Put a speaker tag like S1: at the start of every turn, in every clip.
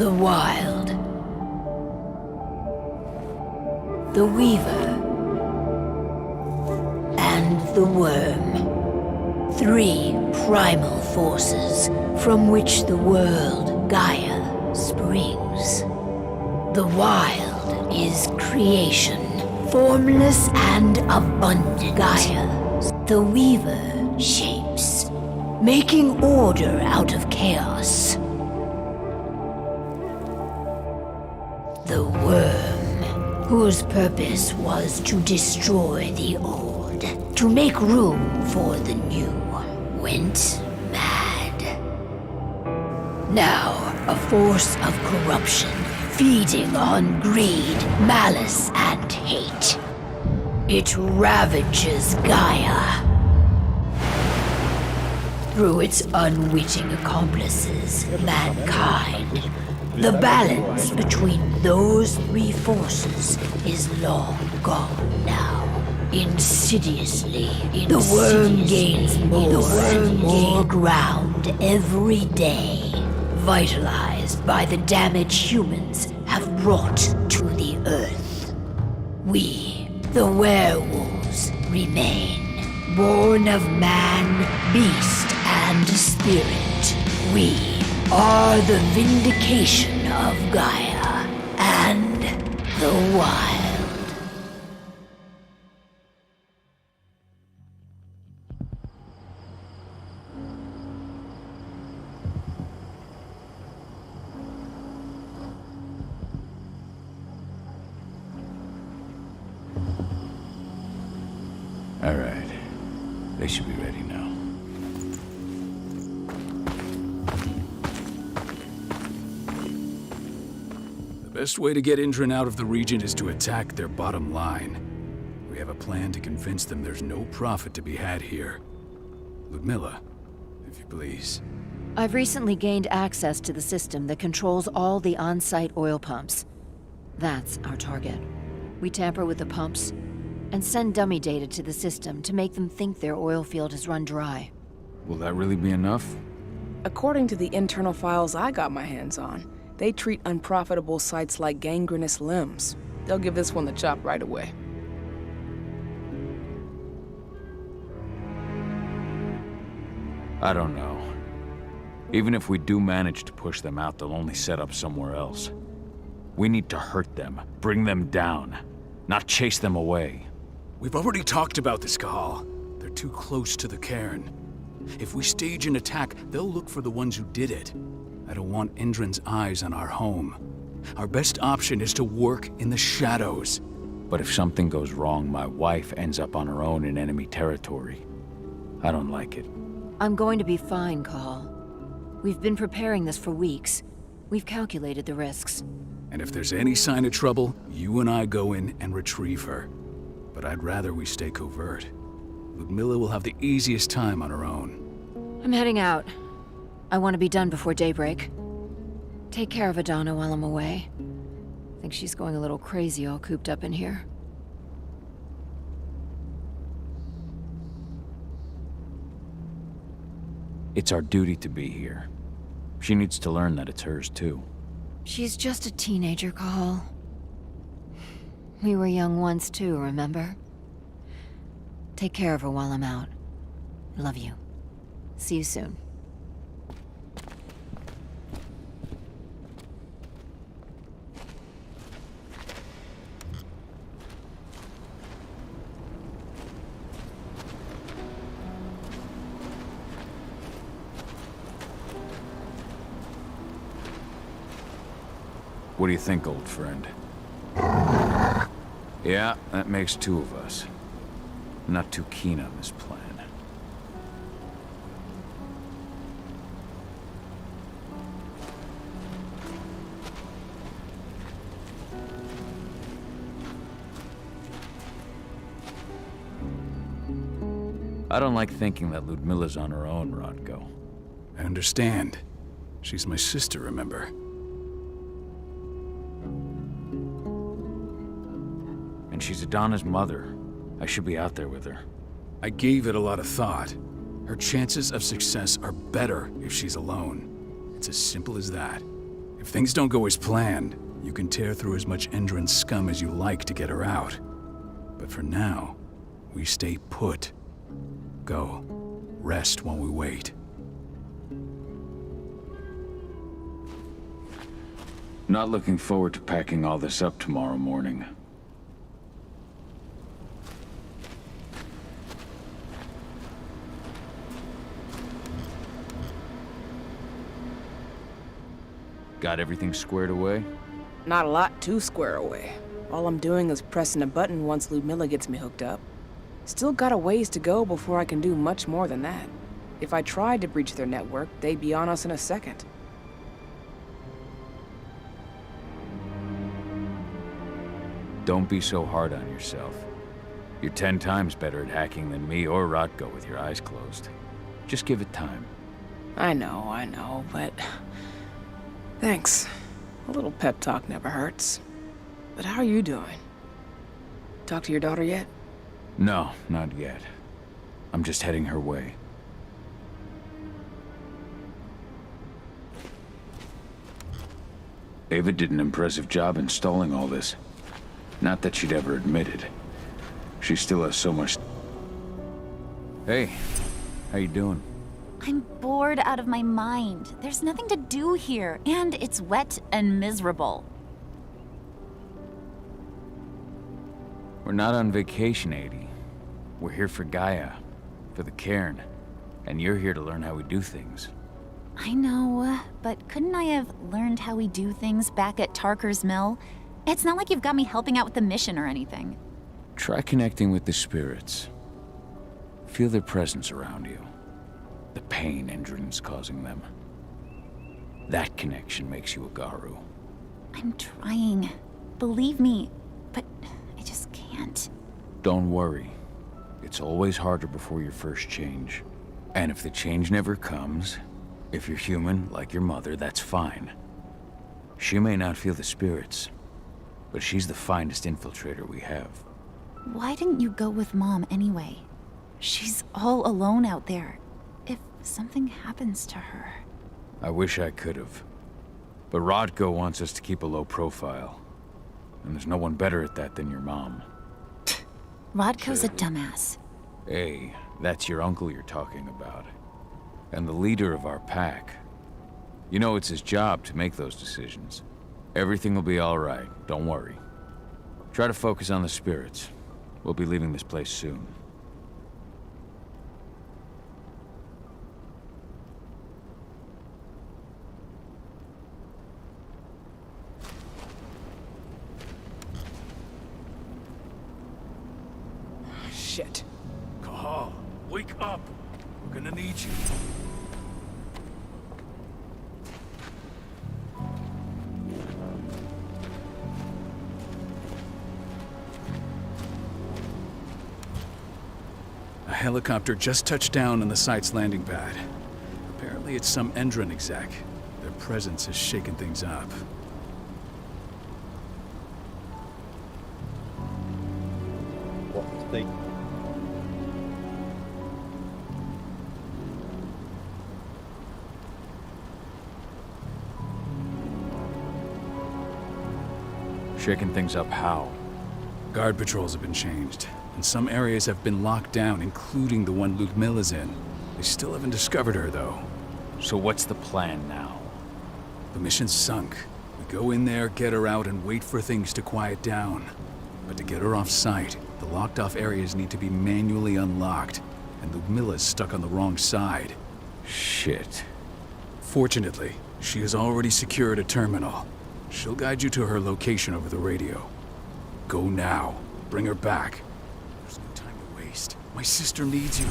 S1: The wild. The weaver. And the worm. 3 primal forces from which the world, Gaia, springs. The wild is creation, formless and abundant. Gaia, the weaver, shapes, making order out of chaos. The worm, whose purpose was to destroy the old, to make room for the new, went mad. Now, a force of corruption, feeding on greed, malice, and hate. It ravages Gaia. Through its unwitting accomplices, mankind. The balance between those 3 forces is long gone now. Insidiously, the worm gains more ground every day, vitalized by the damage humans have brought to the earth. We, the werewolves, remain, born of man, beast, and spirit. We are the vindication of Gaia and the wild.
S2: All right. They should be ready now.
S3: The best way to get Indran out of the region is to attack their bottom line. We have a plan to convince them there's no profit to be had here. Ludmilla, if you please.
S4: I've recently gained access to the system that controls all the on-site oil pumps. That's our target. We tamper with the pumps and send dummy data to the system to make them think their oil field has run dry.
S2: Will that really be enough?
S5: According to the internal files I got my hands on, they treat unprofitable sites like gangrenous limbs. They'll give this one the chop right away.
S2: I don't know. Even if we do manage to push them out, they'll only set up somewhere else. We need to hurt them, bring them down, not chase them away.
S3: We've already talked about this, Kahal. They're too close to the cairn. If we stage an attack, they'll look for the ones who did it. I don't want Indran's eyes on our home. Our best option is to work in the shadows.
S2: But if something goes wrong, my wife ends up on her own in enemy territory. I don't like it.
S4: I'm going to be fine, Call. We've been preparing this for weeks. We've calculated the risks.
S3: And if there's any sign of trouble, you and I go in and retrieve her. But I'd rather we stay covert. Ludmilla will have the easiest time on her own.
S4: I'm heading out. I want to be done before daybreak. Take care of Adana while I'm away. I think she's going a little crazy all cooped up in here.
S2: It's our duty to be here. She needs to learn that it's hers too.
S4: She's just a teenager, Call. We were young once too, remember? Take care of her while I'm out. Love you. See you soon.
S2: What do you think, old friend? Yeah, that makes 2 of us. Not too keen on this plan. I don't like thinking that Ludmilla's on her own, Rodko.
S3: I understand. She's my sister, remember?
S2: And she's Adana's mother. I should be out there with her.
S3: I gave it a lot of thought. Her chances of success are better if she's alone. It's as simple as that. If things don't go as planned, you can tear through as much Endron's scum as you like to get her out. But for now, we stay put. Go. Rest while we wait.
S2: Not looking forward to packing all this up tomorrow morning. Got everything squared away?
S5: Not a lot to square away. All I'm doing is pressing a button once Ludmilla gets me hooked up. Still got a ways to go before I can do much more than that. If I tried to breach their network, they'd be on us in a second.
S2: Don't be so hard on yourself. You're 10 times better at hacking than me or Rotko with your eyes closed. Just give it time.
S5: I know, but... Thanks. A little pep talk never hurts. But how are you doing? Talk to your daughter yet?
S2: No, not yet. I'm just heading her way. Ava did an impressive job installing all this. Not that she'd ever admit it. She still has so much... Hey, how you doing?
S6: I'm bored out of my mind. There's nothing to do here, and it's wet and miserable.
S2: We're not on vacation, Adie. We're here for Gaia, for the cairn, and you're here to learn how we do things.
S6: I know, but couldn't I have learned how we do things back at Tarker's Mill? It's not like you've got me helping out with the mission or anything.
S2: Try connecting with the spirits. Feel their presence around you. The pain Endron's causing them. That connection makes you a Garu.
S6: I'm trying. Believe me, but I just can't.
S2: Don't worry. It's always harder before your first change. And if the change never comes, if you're human, like your mother, that's fine. She may not feel the spirits, but she's the finest infiltrator we have.
S6: Why didn't you go with Mom anyway? She's all alone out there. If something happens to her...
S2: I wish I could have. But Rodko wants us to keep a low profile. And there's no one better at that than your mom.
S6: Rodko's a dumbass.
S2: Hey, that's your uncle you're talking about. And the leader of our pack. You know it's his job to make those decisions. Everything will be all right, don't worry. Try to focus on the spirits. We'll be leaving this place soon.
S3: Shit. Kahal, wake up. We're gonna need you. A helicopter just touched down on the site's landing pad. Apparently it's some Endron exec. Their presence has shaken things up.
S7: What the...
S2: Shaking things up how?
S3: Guard patrols have been changed, and some areas have been locked down, including the one Ludmilla's in. They still haven't discovered her, though.
S2: So what's the plan now?
S3: The mission's sunk. We go in there, get her out, and wait for things to quiet down. But to get her off-site, the locked-off areas need to be manually unlocked, and Ludmilla's stuck on the wrong side.
S2: Shit.
S3: Fortunately, she has already secured a terminal. She'll guide you to her location over the radio. Go now. Bring her back. There's no time to waste. My sister needs you.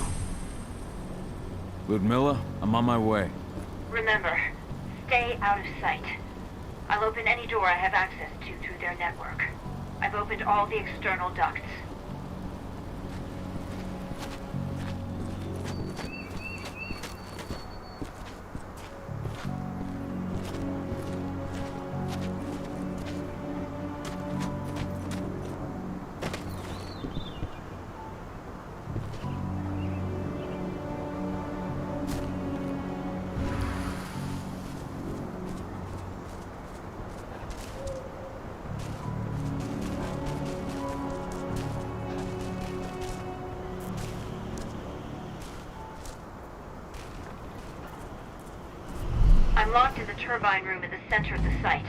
S2: Ludmilla, I'm on my way.
S8: Remember, stay out of sight. I'll open any door I have access to through their network. I've opened all the external ducts. I'm locked in the turbine room in the center of the site.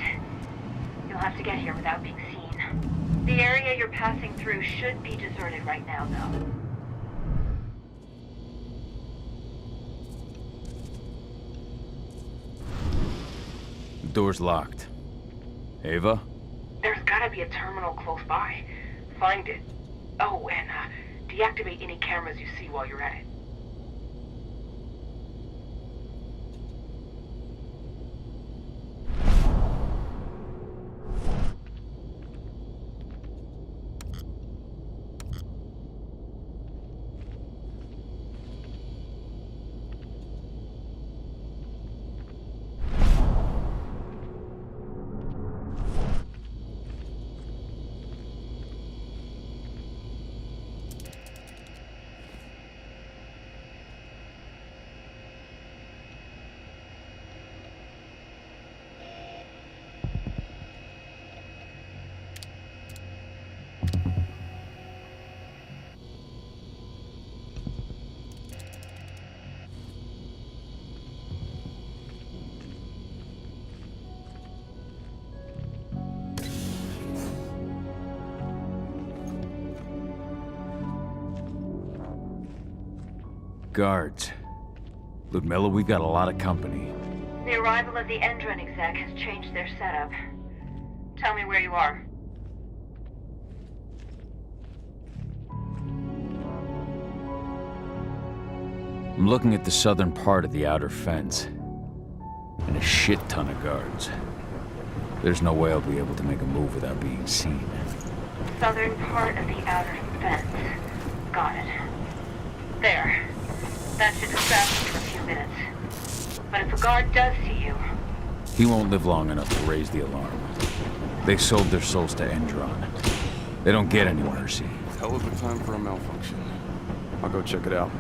S8: You'll have to get here without being seen. The area you're passing through should be deserted right now, though.
S2: The door's locked. Ava?
S5: There's gotta be a terminal close by. Find it. Oh, and deactivate any cameras you see while you're at it.
S2: Guards. Ludmilla, we got a lot of company.
S8: The arrival of the Endron exec has changed their setup. Tell me where you are.
S2: I'm looking at the southern part of the outer fence. And a shit ton of guards. There's no way I'll be able to make a move without being seen.
S8: Southern part of the outer fence. Got it. There. That should distract you for a few minutes. But if a guard does see you...
S2: He won't live long enough to raise the alarm. They sold their souls to Endron. They don't get any mercy.
S7: Hell of a time for a malfunction. I'll go check it out.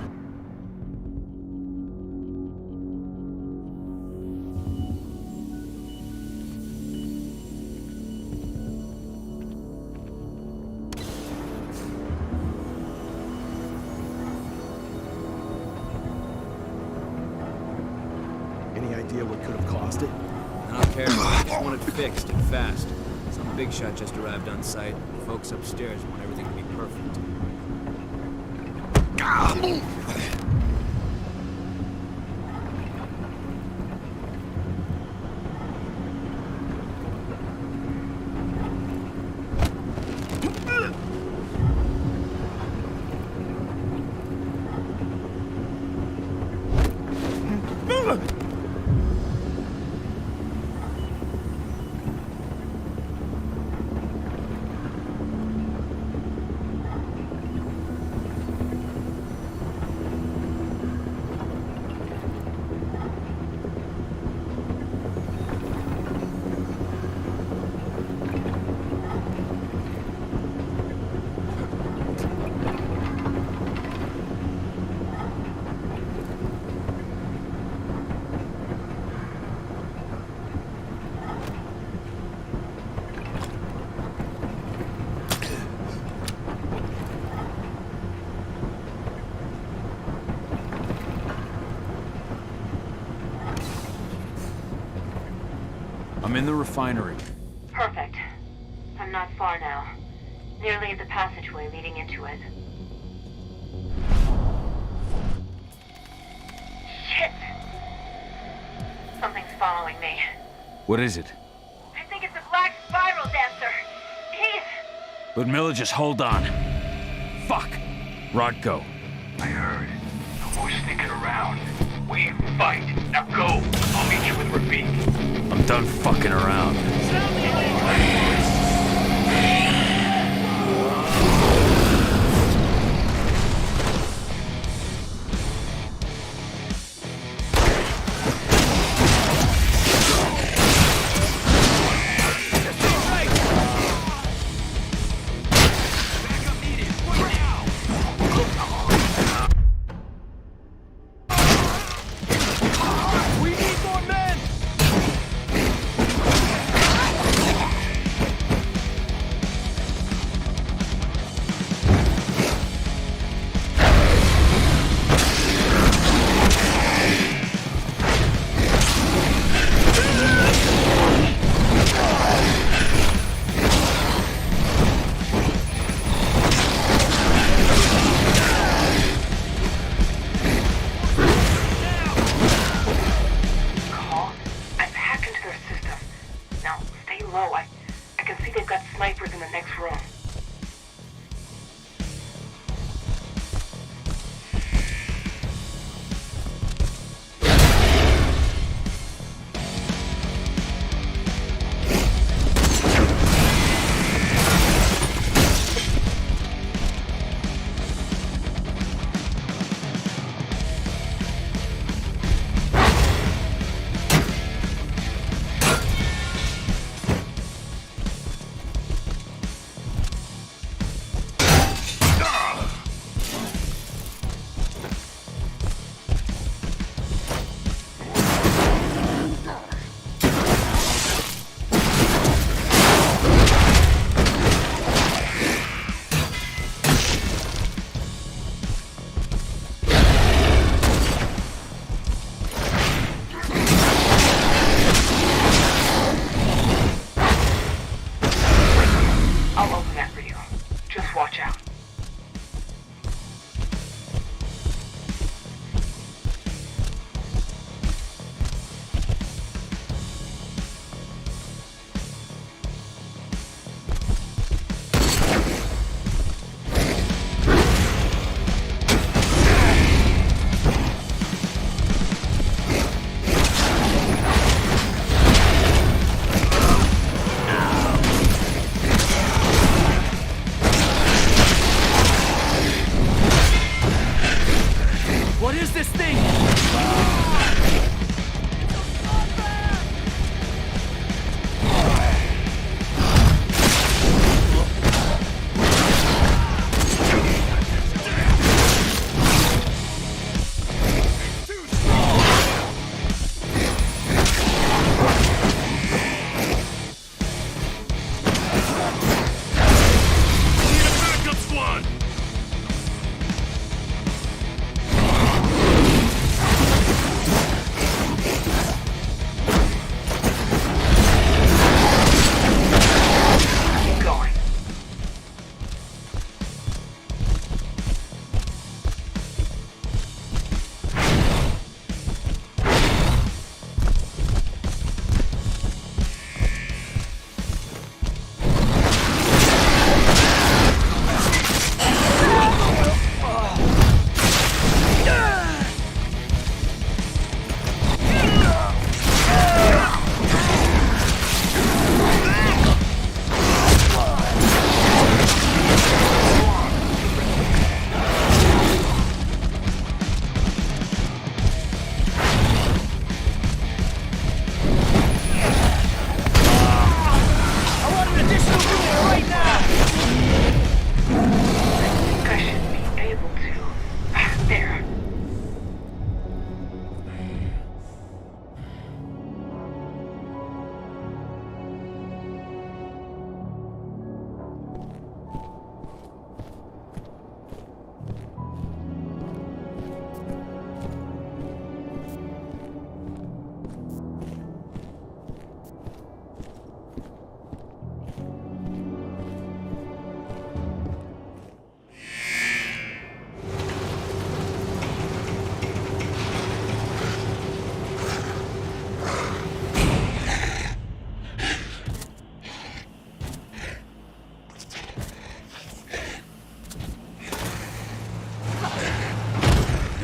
S9: Any idea what could have caused it?
S10: I don't care. I just want it fixed and fast. Some big shot just arrived on site. The folks upstairs want everything to be perfect.
S2: I'm in the refinery.
S8: Perfect. I'm not far now. Nearly at the passageway leading into it. Shit! Something's following me.
S2: What is it?
S8: I think it's a black spiral dancer. He's...
S2: Ludmilla, just hold on. Fuck. Rodko.
S3: I heard. No more sneaking around. We fight. Now go. I'll meet you with Rafik.
S2: I'm done fucking around.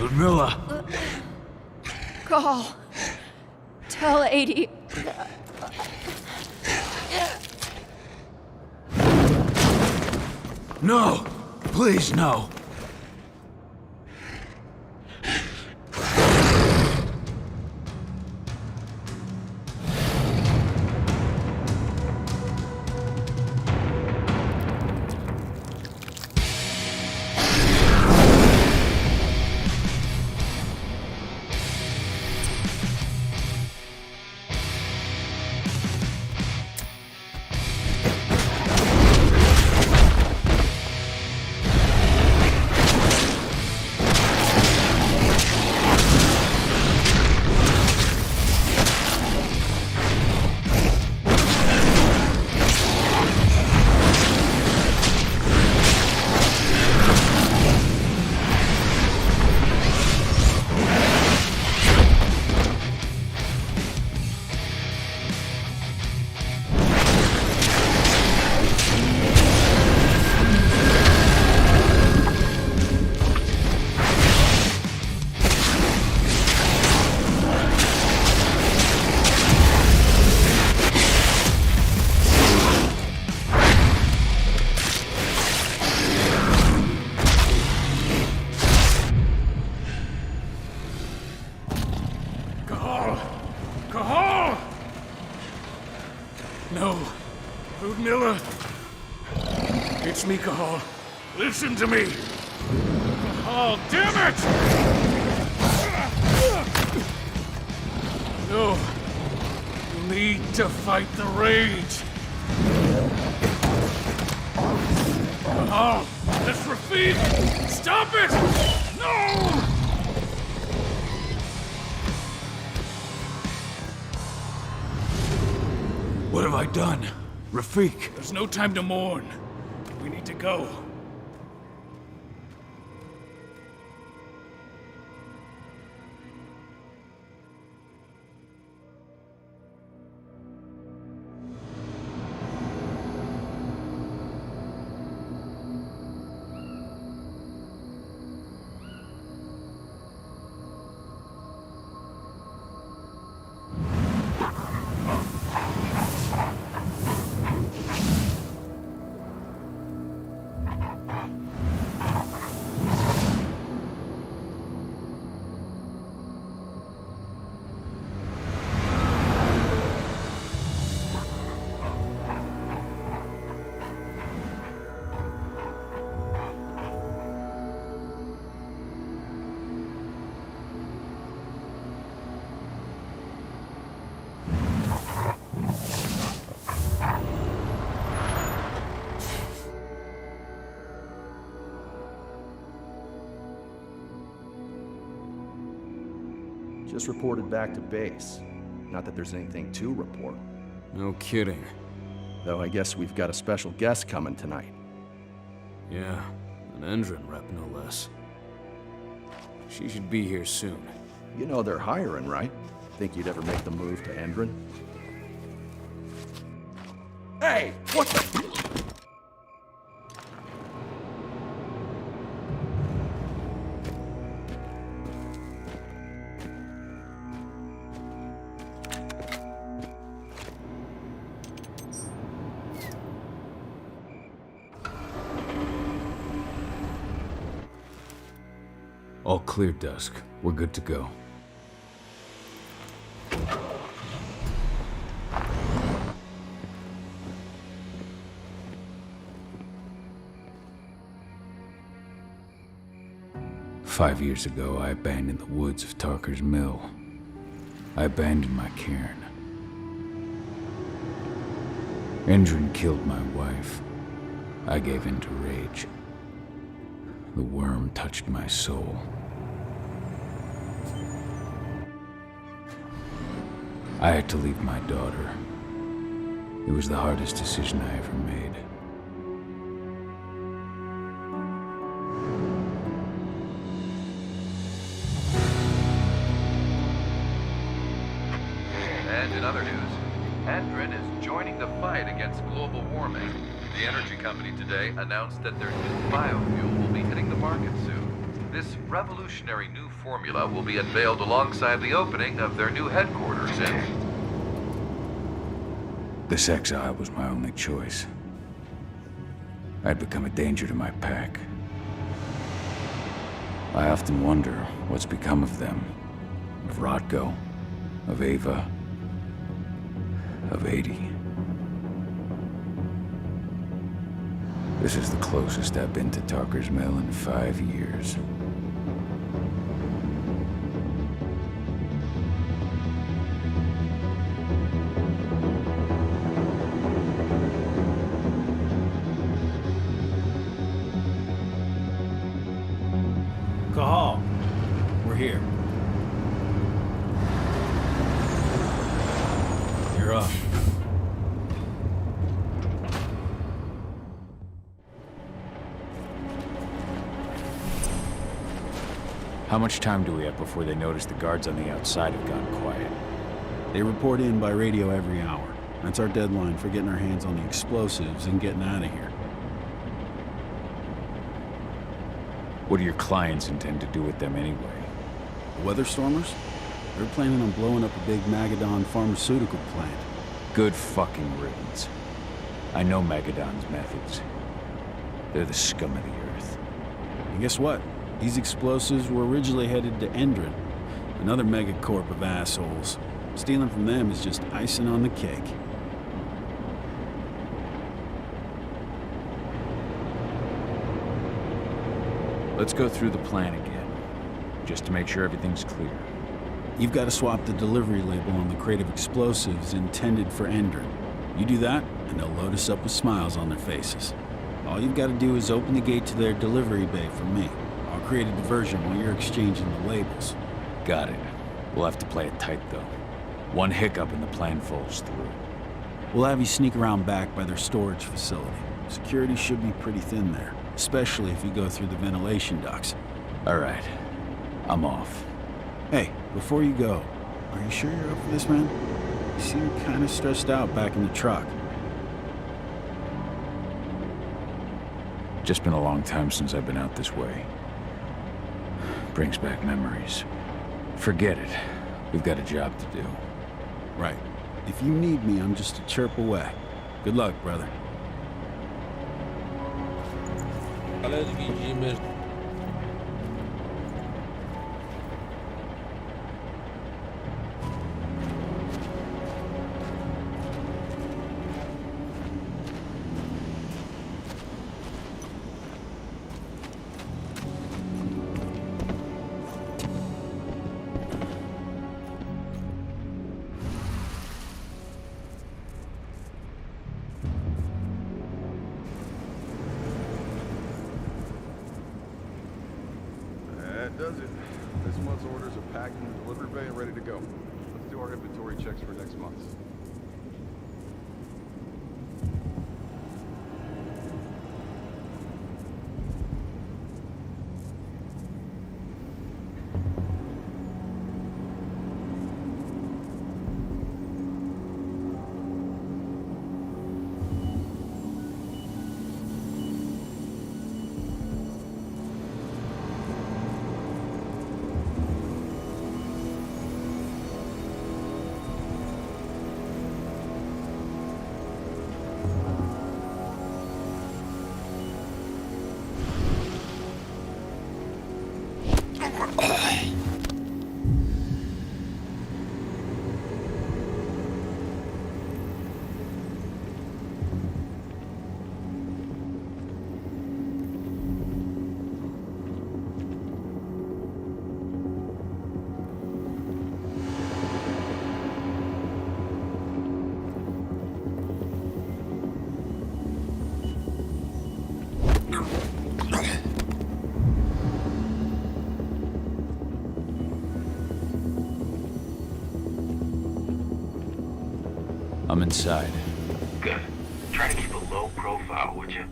S2: Ludmilla!
S4: Call. Tell 80.
S2: No! Please, no!
S3: No. Ludmilla. It's me, Cahal. Listen to me. Cahal, damn it! No. You need to fight the rage. Cahal, that's Rafik! Stop it! No!
S2: What have I done? Rafik!
S3: There's no time to mourn. We need to go.
S9: Just reported back to base. Not that there's anything to report.
S7: No kidding.
S9: Though I guess we've got a special guest coming tonight.
S7: Yeah, an Endron rep, no less. She should be here soon.
S9: You know they're hiring, right? Think you'd ever make the move to Endron? Hey! What the...
S2: All clear, Dusk. We're good to go. "5 years ago, I abandoned the woods of Tarker's Mill. I abandoned my cairn. Endron killed my wife. I gave in to rage. The worm touched my soul. I had to leave my daughter. It was the hardest decision I ever made.
S11: And in other news, Endron is joining the fight against global warming. The energy company today announced that their new biofuel will be hitting the market soon. This revolutionary new formula will be unveiled alongside the opening of their new headquarters in...
S2: This exile was my only choice. I'd become a danger to my pack. I often wonder what's become of them. Of Rodko, of Ava, of 80. This is the closest I've been to Tarker's Mill in 5 years.
S7: Cahal, we're here. You're up.
S2: How much time do we have before they notice the guards on the outside have gone quiet?
S12: They report in by radio every hour. That's our deadline for getting our hands on the explosives and getting out of here.
S2: What do your clients intend to do with them anyway?
S12: The Weatherstormers? They're planning on blowing up a big Magadon pharmaceutical plant.
S2: Good fucking riddance. I know Magadon's methods. They're the scum of the earth.
S12: And guess what? These explosives were originally headed to Endron, another megacorp of assholes. Stealing from them is just icing on the cake.
S2: Let's go through the plan again, just to make sure everything's clear.
S12: You've got to swap the delivery label on the crate of explosives intended for Endron. You do that, and they'll load us up with smiles on their faces. All you've got to do is open the gate to their delivery bay for me. I'll create a diversion while you're exchanging the labels.
S2: Got it. We'll have to play it tight, though. One hiccup and the plan falls through.
S12: We'll have you sneak around back by their storage facility. Security should be pretty thin there, especially if you go through the ventilation ducts.
S2: All right. I'm off.
S12: Hey, before you go, are you sure you're up for this, man? You seem kind of stressed out back in the truck.
S2: Just been a long time since I've been out this way. Brings back memories. Forget it. We've got a job to do.
S12: Right. If you need me, I'm just a chirp away. Good luck, brother.
S9: That does it. This month's orders are packed in the delivery bay and ready to go. Let's do our inventory checks for next month.
S2: I'm inside.
S13: Good. Try to keep a low profile, would you?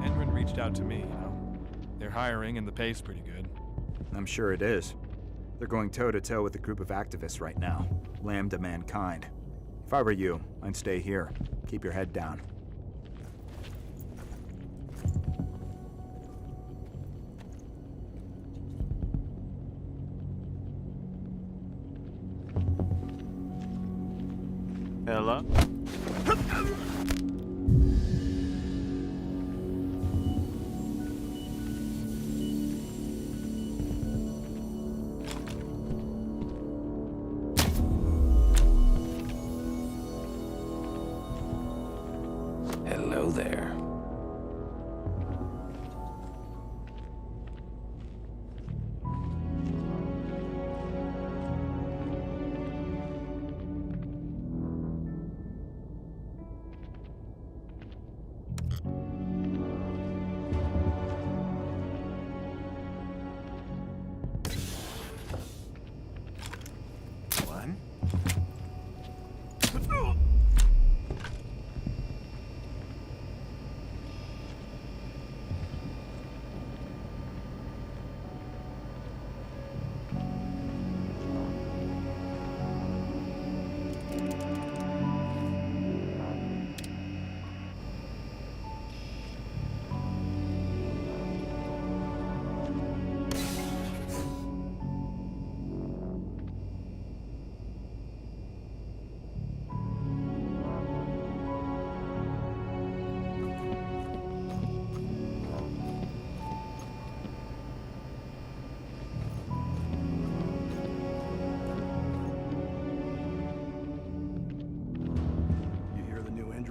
S14: Endron reached out to me, you know. They're hiring and the pay's pretty good.
S15: I'm sure it is.
S14: They're going toe-to-toe with a group of activists right now. Lambda mankind. If I were you, I'd stay here. Keep your head down.
S2: Hello? Hello there.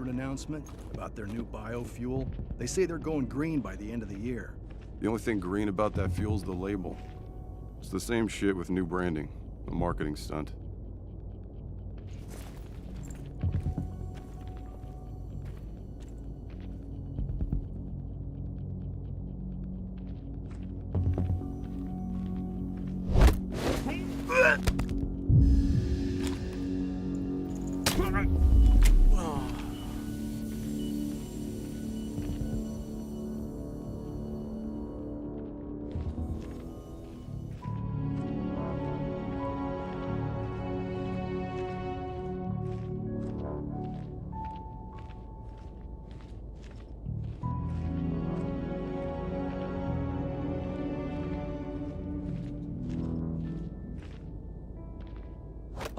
S15: Announcement about their new biofuel. They say they're going green by the end of the year.
S9: The only thing green about that fuel's the label. It's the same shit with new branding. A marketing stunt.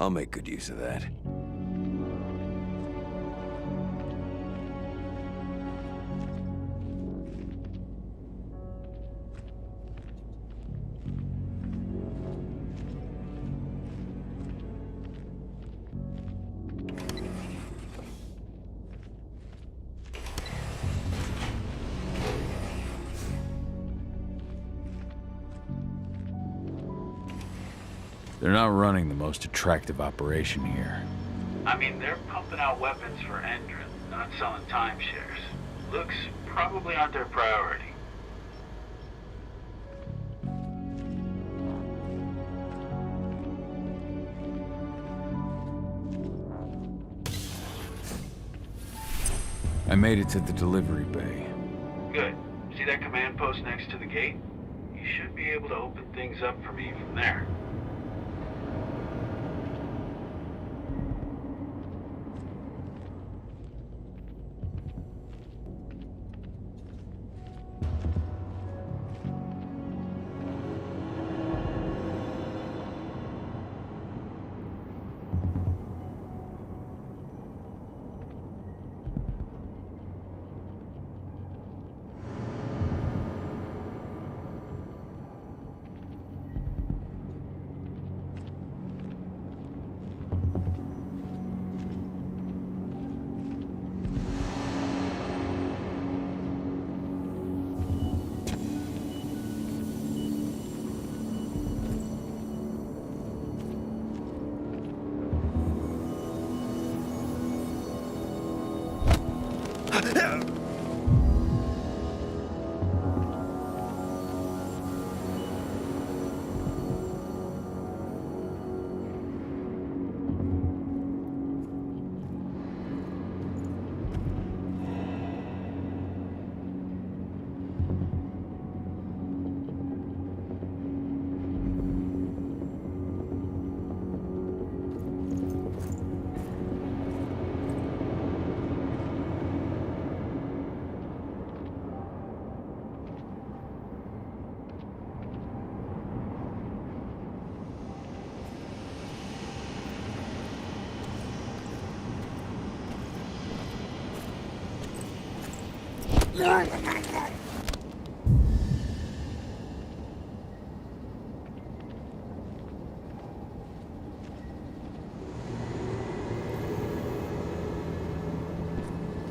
S2: I'll make good use of that. They're not running the most attractive operation here.
S3: I mean, they're pumping out weapons for Endron, not selling timeshares. Looks probably aren't their priority.
S2: I made it to the delivery bay.
S3: Good. See that command post next to the gate? You should be able to open things up for me from there.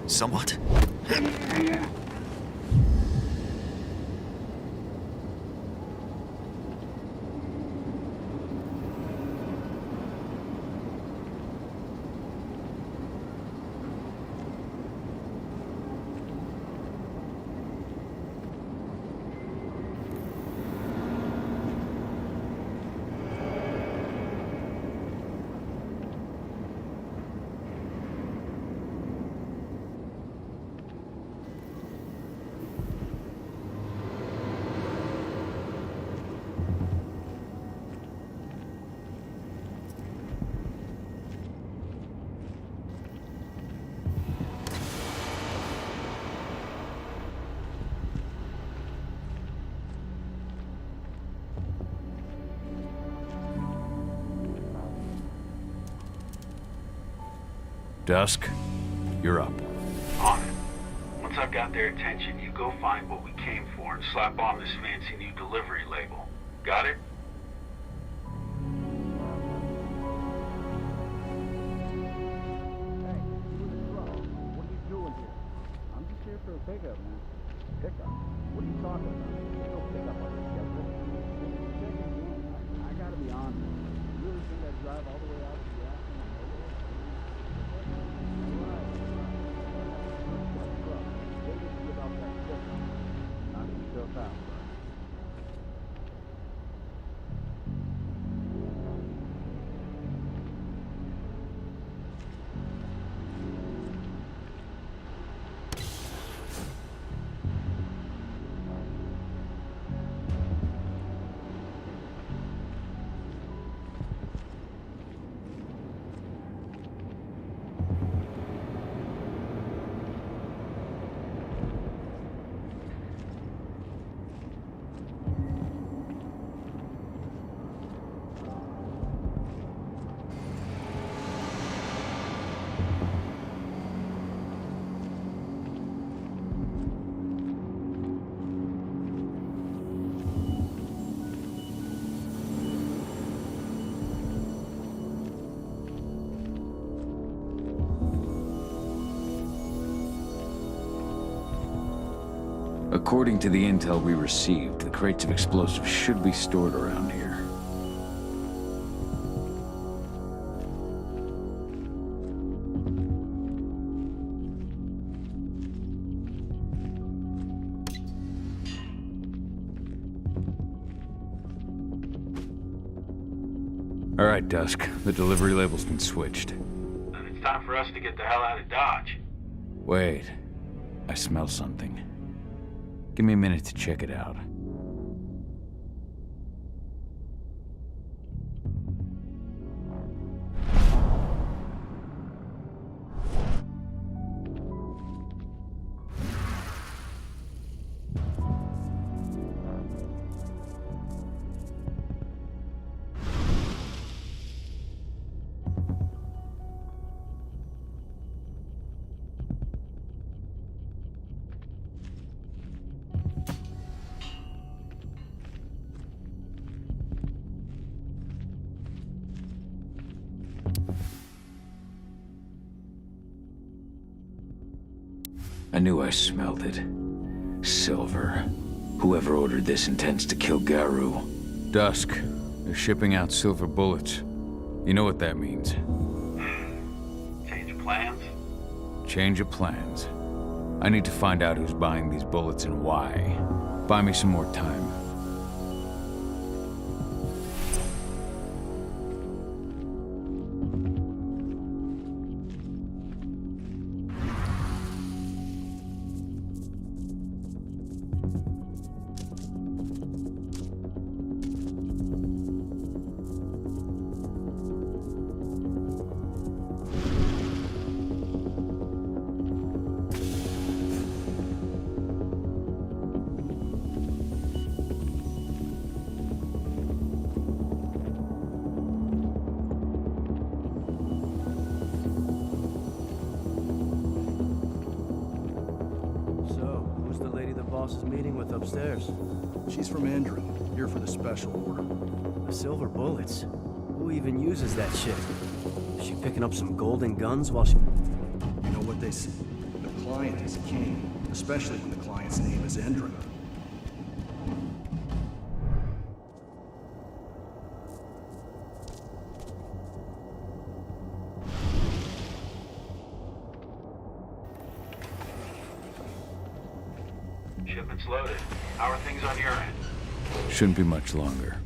S16: Somewhat?
S2: Dusk, you're up.
S13: On it. Once I've got their attention, you go find what we came for and slap on this fancy new delivery label. Got it?
S15: Pickup, man. Pickup? What are you talking about? There's no pickup on this schedule. I gotta be honest. You really think I'd drive all the way out to the Knock yourself out, bro.
S2: According to the intel we received, the crates of explosives should be stored around here. All right, Dusk. The delivery label's been switched.
S13: Then it's time for us to get the hell out of Dodge.
S2: Wait. I smell something. Give me a minute to check it out. I knew I smelled it. Silver. Whoever ordered this intends to kill Garu. Dusk. They're shipping out silver bullets. You know what that means.
S13: Change of plans?
S2: Change of plans. I need to find out who's buying these bullets and why. Buy me some more time.
S16: boss is meeting with upstairs?
S15: She's from Andrew, here for the special order.
S16: The silver bullets? Who even uses that shit? Is she picking up some golden guns while she...
S15: You know what they say? The client is king, especially when the client's name is Endrin.
S13: Shipment's loaded. How are things on your end?
S2: Shouldn't be much longer.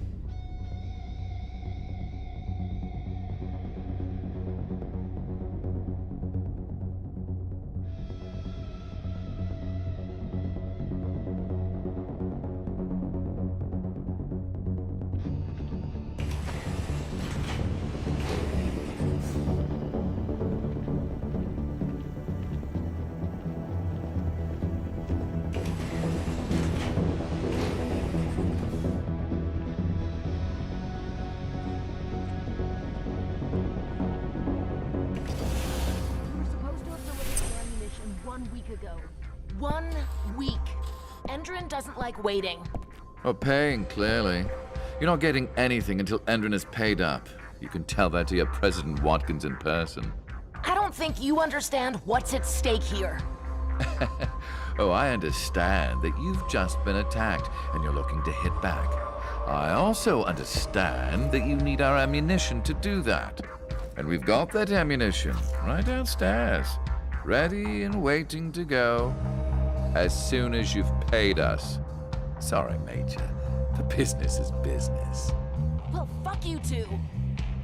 S17: Doesn't like waiting.
S11: Well, paying, clearly. You're not getting anything until Endrin is paid up. You can tell that to your President Watkins in person.
S17: I don't think you understand what's at stake here.
S11: Oh, I understand that you've just been attacked and you're looking to hit back. I also understand that you need our ammunition to do that. And we've got that ammunition right downstairs, ready and waiting to go. As soon as you've paid us. Sorry, Major. The business is business.
S17: Well, fuck you two.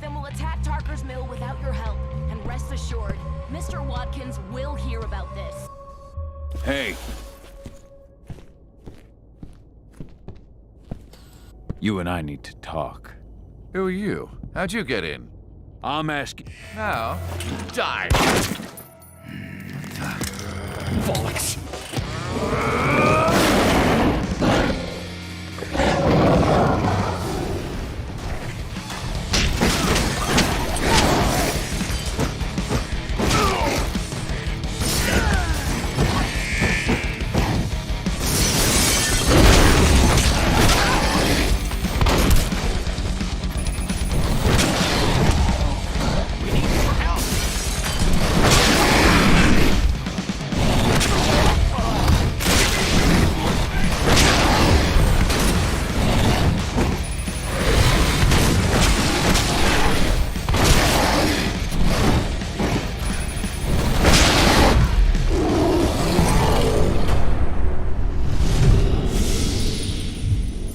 S17: Then we'll attack Tarker's Mill without your help. And rest assured, Mr. Watkins will hear about this.
S2: Hey! You and I need to talk.
S11: Who are you? How'd you get in?
S2: I'm asking...
S11: Now, die!
S2: Bollocks!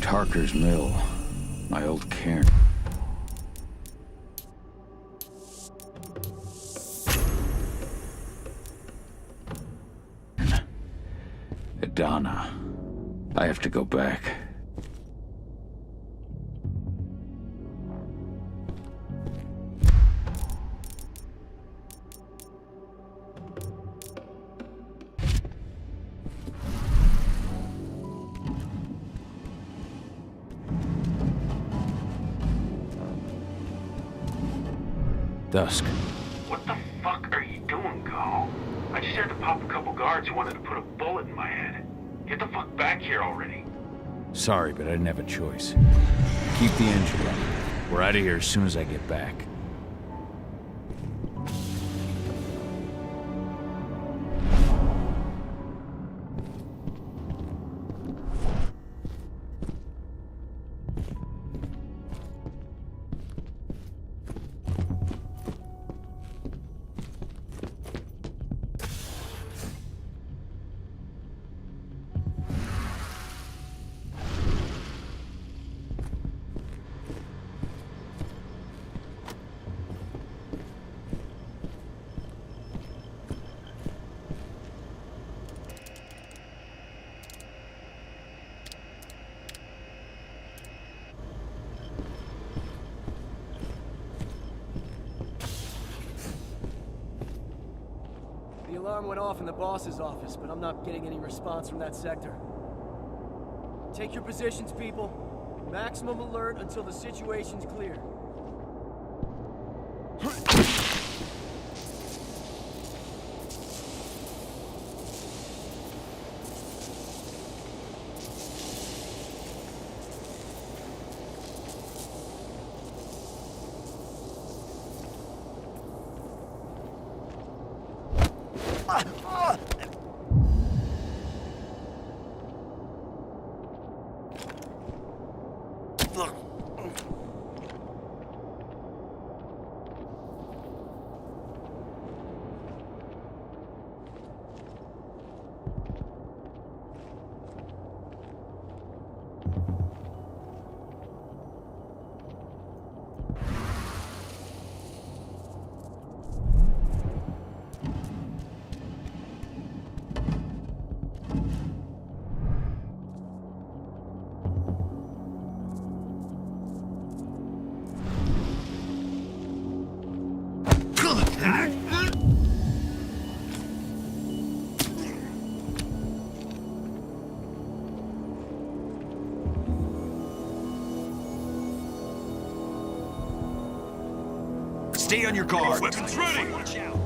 S2: Tarker's Mill, my old cairn. Adana. I have to go back. Dusk.
S13: What the fuck are you doing, Go? I just had to pop a couple guards who wanted to put a bullet in my head. Get the fuck back here already.
S2: Sorry, but I didn't have a choice. Keep the engine running. We're out of here as soon as I get back.
S16: The alarm went off in the boss's office, but I'm not getting any response from that sector. Take your positions, people. Maximum alert until the situation's clear.
S18: Stay on your guard.
S13: Weapons ready!
S18: Watch out.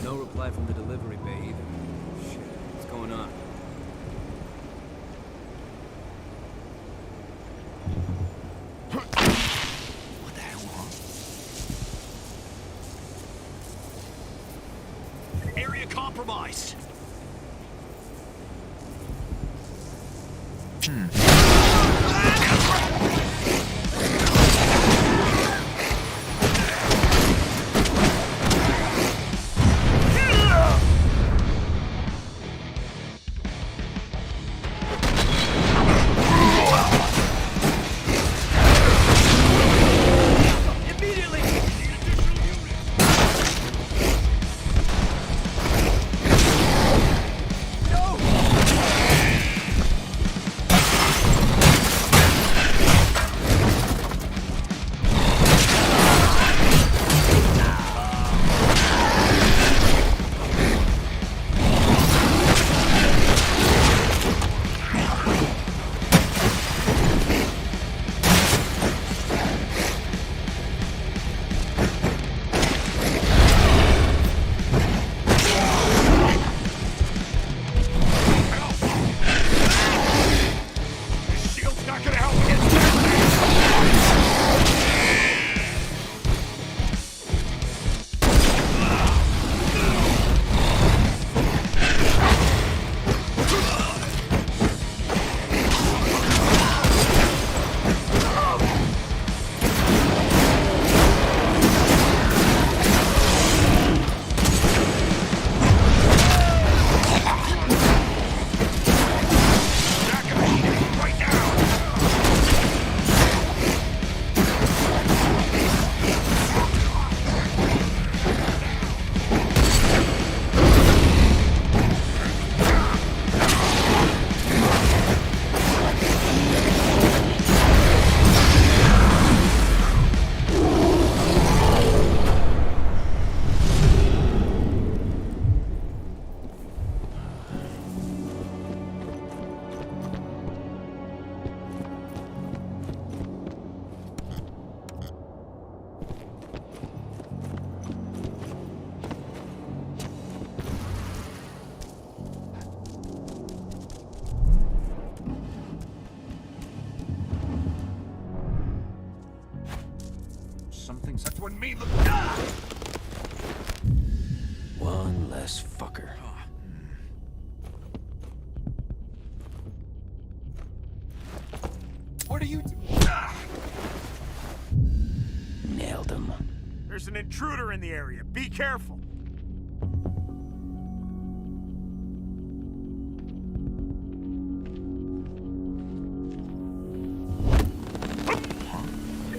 S10: No reply from the delivery bay either. Shit, what's going on?
S18: What the hell, huh? Area compromised. Something's that's when me look.
S10: One less fucker.
S18: What are you?
S10: Nailed him.
S18: There's an intruder in the area. Be careful.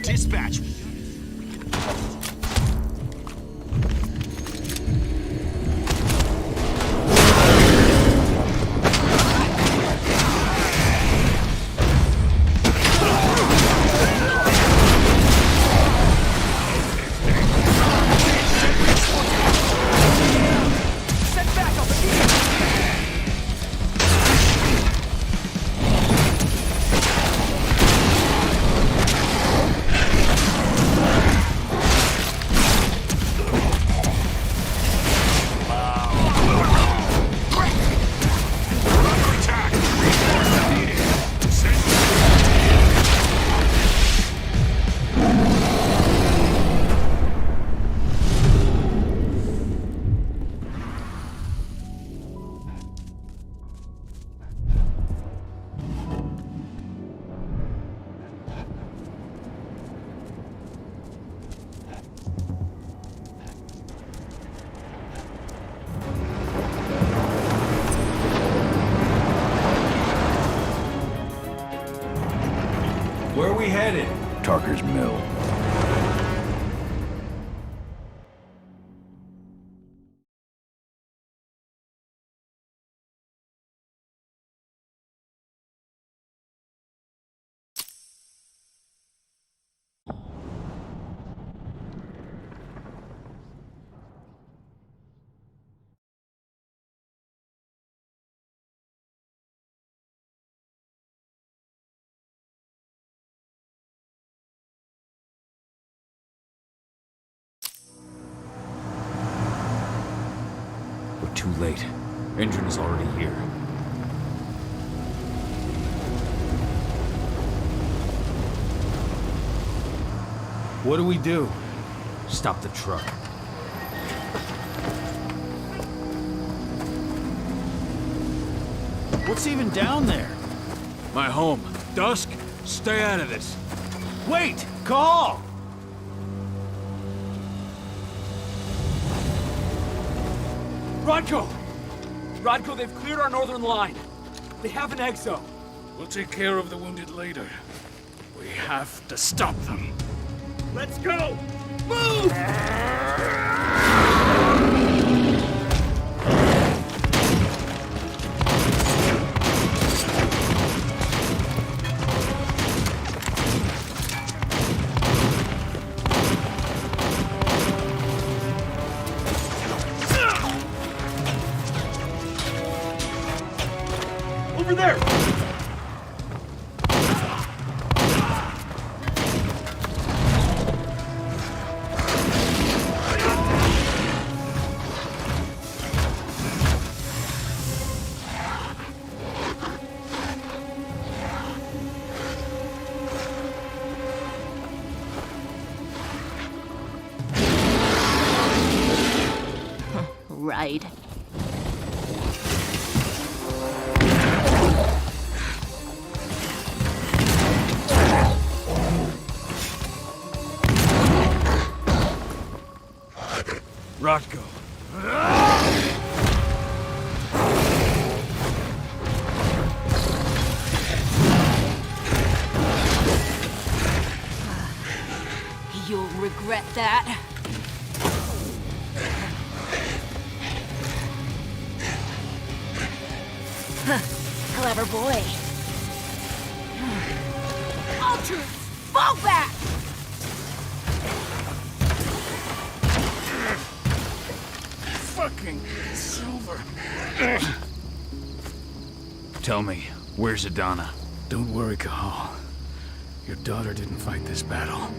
S18: Dispatch.
S2: Where are we headed? Tarker's Mill. We're too late. Engine is already here.
S12: What do we do?
S2: Stop the truck.
S12: What's even down there?
S3: My home. Dusk, stay out of this.
S12: Wait! Call!
S16: Rodko! Rodko, they've cleared our northern line. They have an exo.
S3: We'll take care of the wounded later. We have to stop them.
S16: Let's go! Move! Over there!
S6: Right.
S3: Rodko.
S6: You'll regret that. Clever boy. Ultras, fall back!
S3: Fucking Silver. Tell me, where's Adana? Don't worry, Cahal. Your daughter didn't fight this battle.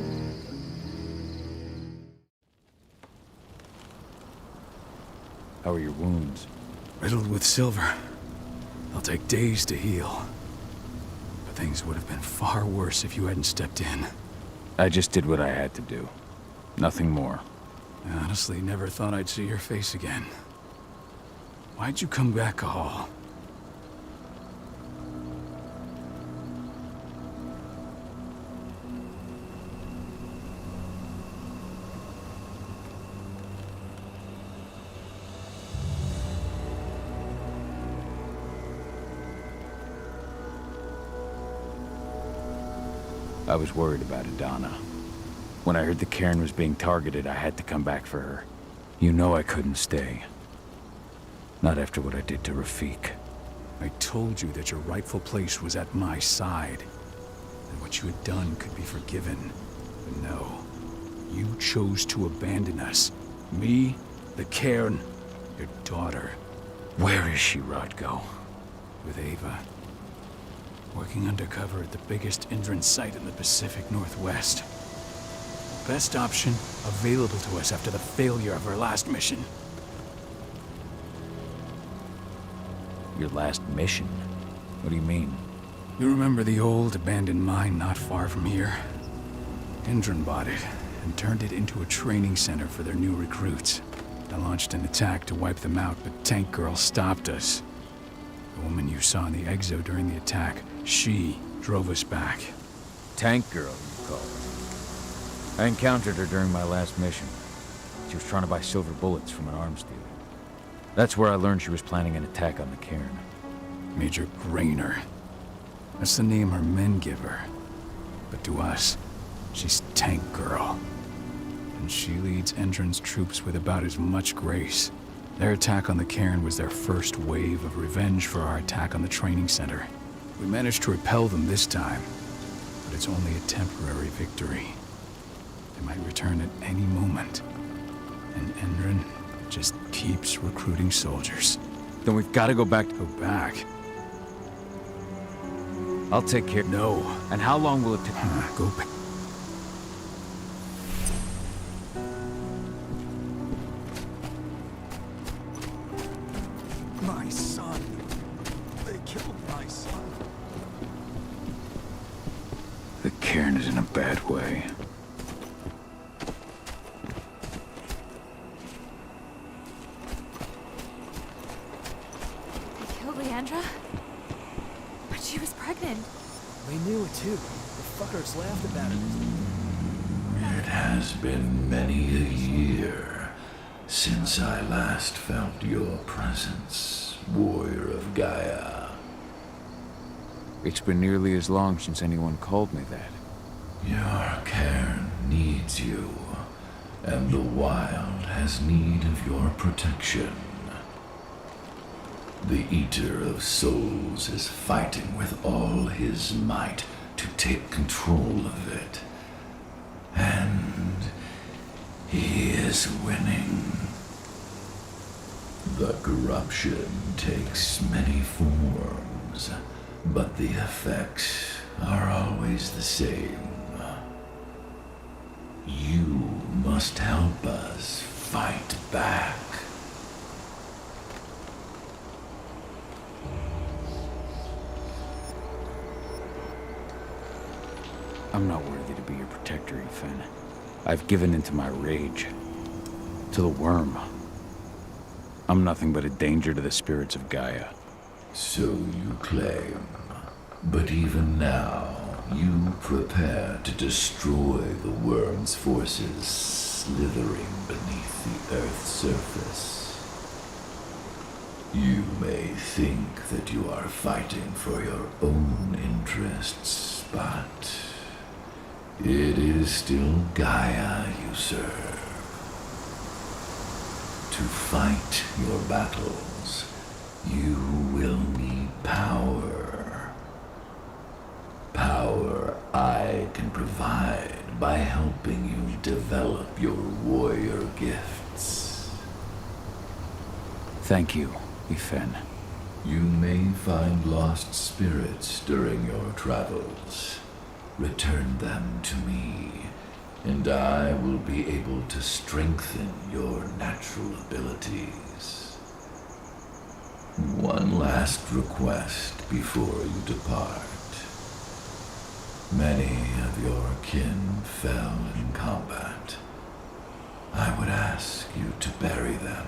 S2: How are your wounds?
S3: Riddled with silver. They'll take days to heal. But things would have been far worse if you hadn't stepped in.
S2: I just did what I had to do. Nothing more.
S3: I honestly never thought I'd see your face again. Why'd you come back, Cahal?
S2: I was worried about Adana. When I heard the cairn was being targeted, I had to come back for her. You know I couldn't stay. Not after what I did to Rafik.
S3: I told you that your rightful place was at my side. And what you had done could be forgiven. But no. You chose to abandon us. Me, the cairn, your daughter.
S2: Where is she, Rodko?
S3: With Ava. Working undercover at the biggest Indran site in the Pacific Northwest. Best option available to us after the failure of our last mission.
S2: Your last mission? What do you mean?
S3: You remember the old abandoned mine not far from here? Indran bought it and turned it into a training center for their new recruits. I launched an attack to wipe them out, but Tank Girl stopped us. The woman you saw in the exo during the attack, she drove us back.
S2: Tank girl, you call her. I encountered her during my last mission. She was trying to buy silver bullets from an arms dealer. That's where I learned she was planning an attack on the cairn.
S3: Major Grainer. That's the name her men give her. But to us, she's Tank Girl. And she leads Endron's troops with about as much grace. Their attack on the cairn was their first wave of revenge for our attack on the training center. We managed to repel them this time, but it's only a temporary victory. They might return at any moment. And Endron just keeps recruiting soldiers.
S2: Then we've got to go back.
S3: Go back?
S2: I'll take care.
S3: No.
S2: And how long will it take?
S3: Go back.
S15: My son. They killed my son.
S2: The cairn is in a bad way.
S19: They killed Leandra? But she was pregnant.
S16: They knew it too. The fuckers laughed about it.
S11: It has been many a year since I last felt your presence, warrior of Gaia.
S2: It's been nearly as long since anyone called me that.
S11: Your cairn needs you, and the wild has need of your protection. The Eater of Souls is fighting with all his might to take control of it. And he is winning. The corruption takes many forms, but the effects are always the same. You must help us fight back.
S2: I'm not worthy to be your protector, Ethan. I've given into my rage. To the worm. I'm nothing but a danger to the spirits of Gaia.
S11: So you claim. But even now, you prepare to destroy the worm's forces slithering beneath the Earth's surface. You may think that you are fighting for your own interests, but it is still Gaia you serve. To fight your battles, you will need power. Power I can provide by helping you develop your warrior gifts.
S2: Thank you, Ethan.
S11: You may find lost spirits during your travels. Return them to me, and I will be able to strengthen your natural abilities. One last request before you depart. Many of your kin fell in combat. I would ask you to bury them.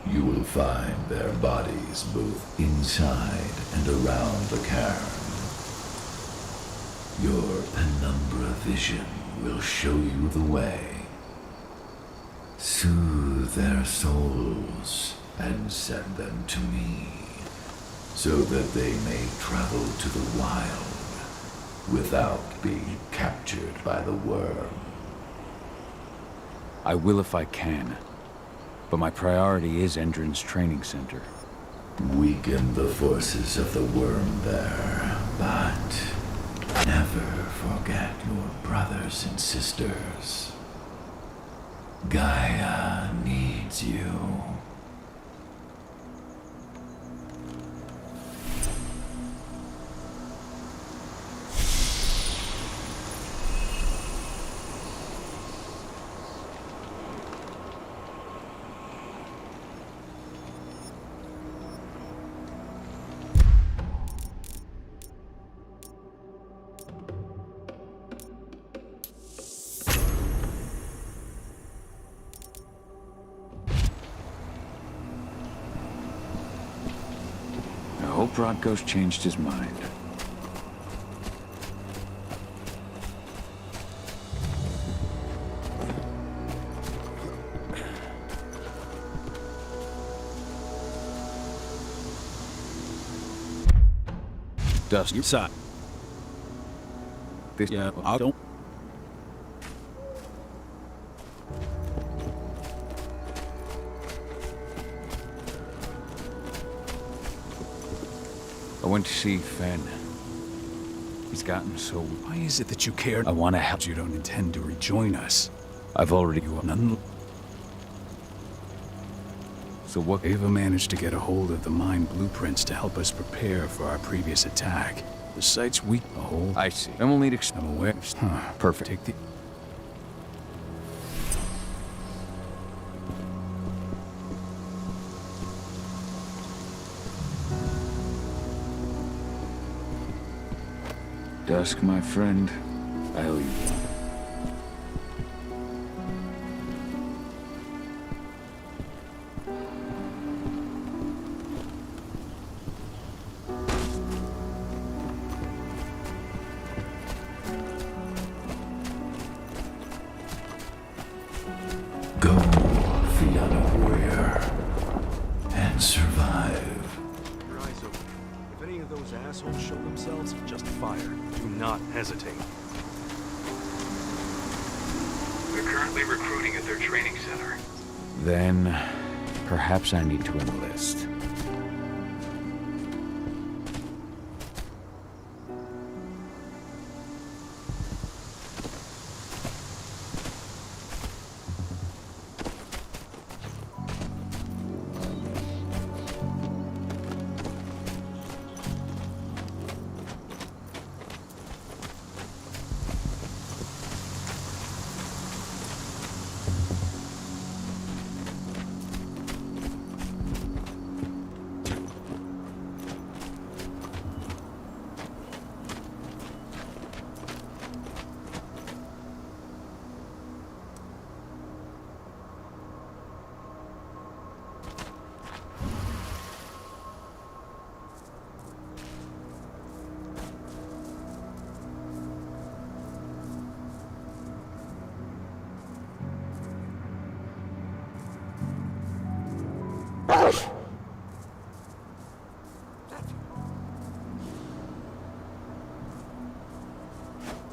S11: You will find their bodies both inside and around the cairn. Your penumbra vision will show you the way. Soothe their souls and send them to me, so that they may travel to the wild without being captured by the worm.
S2: I will if I can, but my priority is Endron's training center.
S11: Weaken the forces of the worm there, but never forget your brothers and sisters. Gaia needs you.
S2: I hope Rodko's changed his mind.
S12: Dust, your side. This, yeah, I don't.
S2: I went to see Fenn. He's gotten so...
S3: Why is it that you care?
S2: I want to help.
S3: You don't intend to rejoin us.
S2: I've already...
S3: None.
S2: So what...
S3: Ava managed to get a hold of the mine blueprints to help us prepare for our previous attack. The site's weak. The whole...
S2: I see. Then we'll need...
S3: I'm aware. Huh.
S2: Perfect.
S3: Take the...
S2: Dusk, my friend, I owe you one.
S11: Go the unaware and survive.
S15: Your eyes open. If any of those assholes show themselves, just fire. Do not hesitate.
S13: They're currently recruiting at their training center.
S2: Then, perhaps I need to enlist.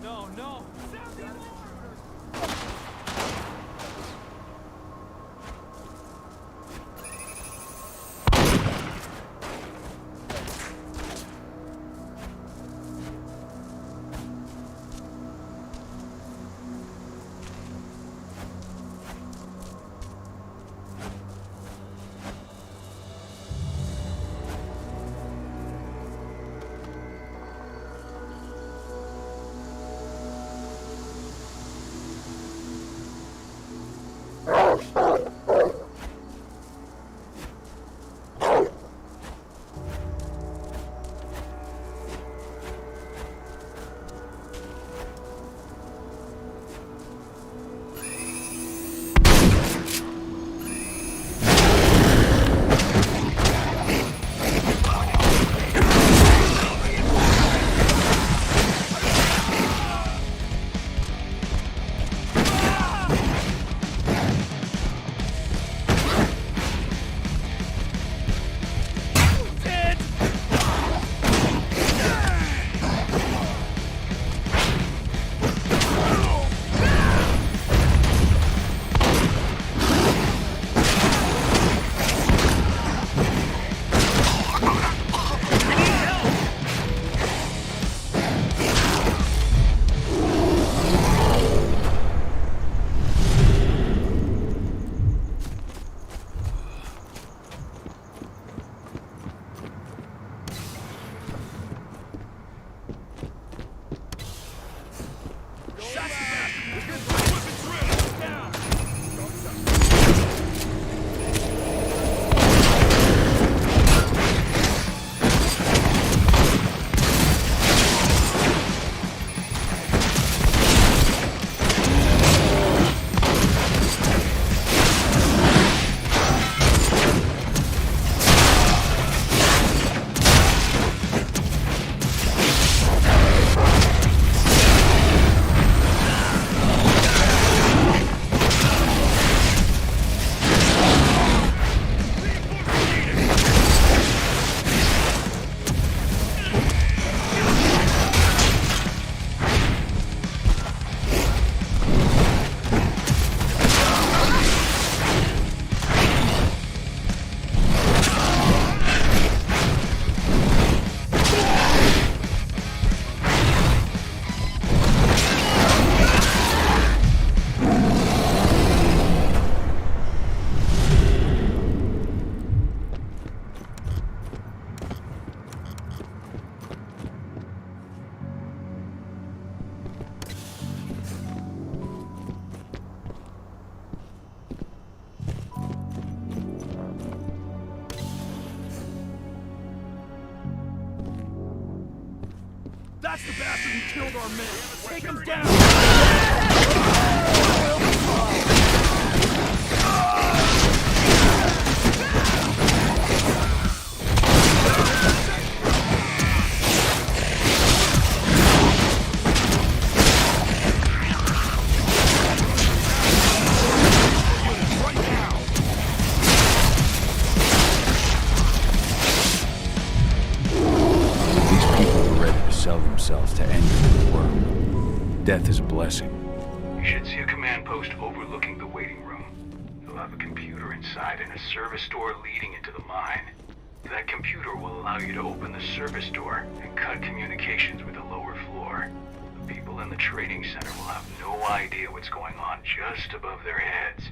S16: No, no! killed our men. Take them down!
S2: To end the world. Death is a blessing.
S13: You should see a command post overlooking the waiting room. You'll have a computer inside and a service door leading into the mine. That computer will allow you to open the service door and cut communications with the lower floor. The people in the trading center will have no idea what's going on just above their heads.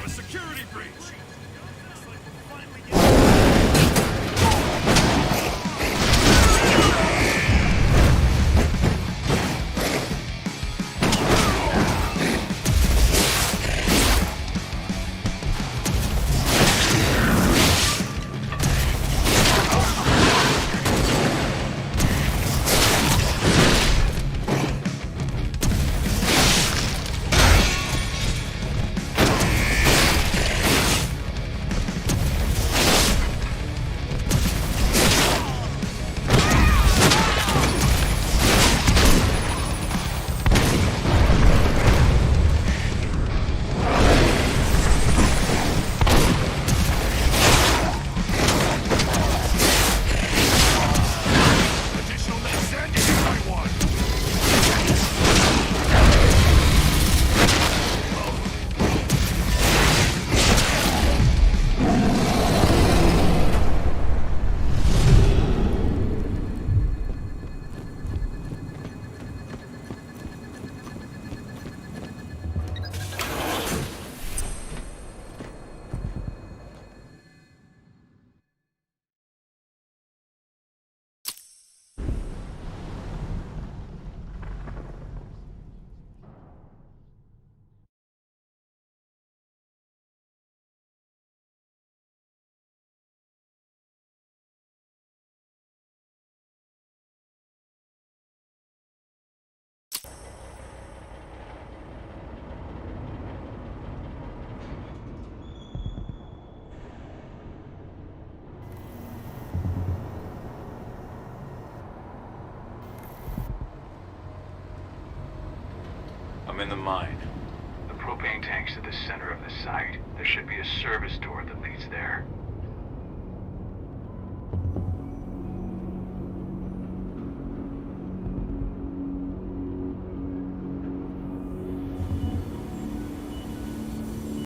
S18: Security breach!
S2: I'm in the mine.
S13: The propane tank's at the center of the site. There should be a service door that leads there.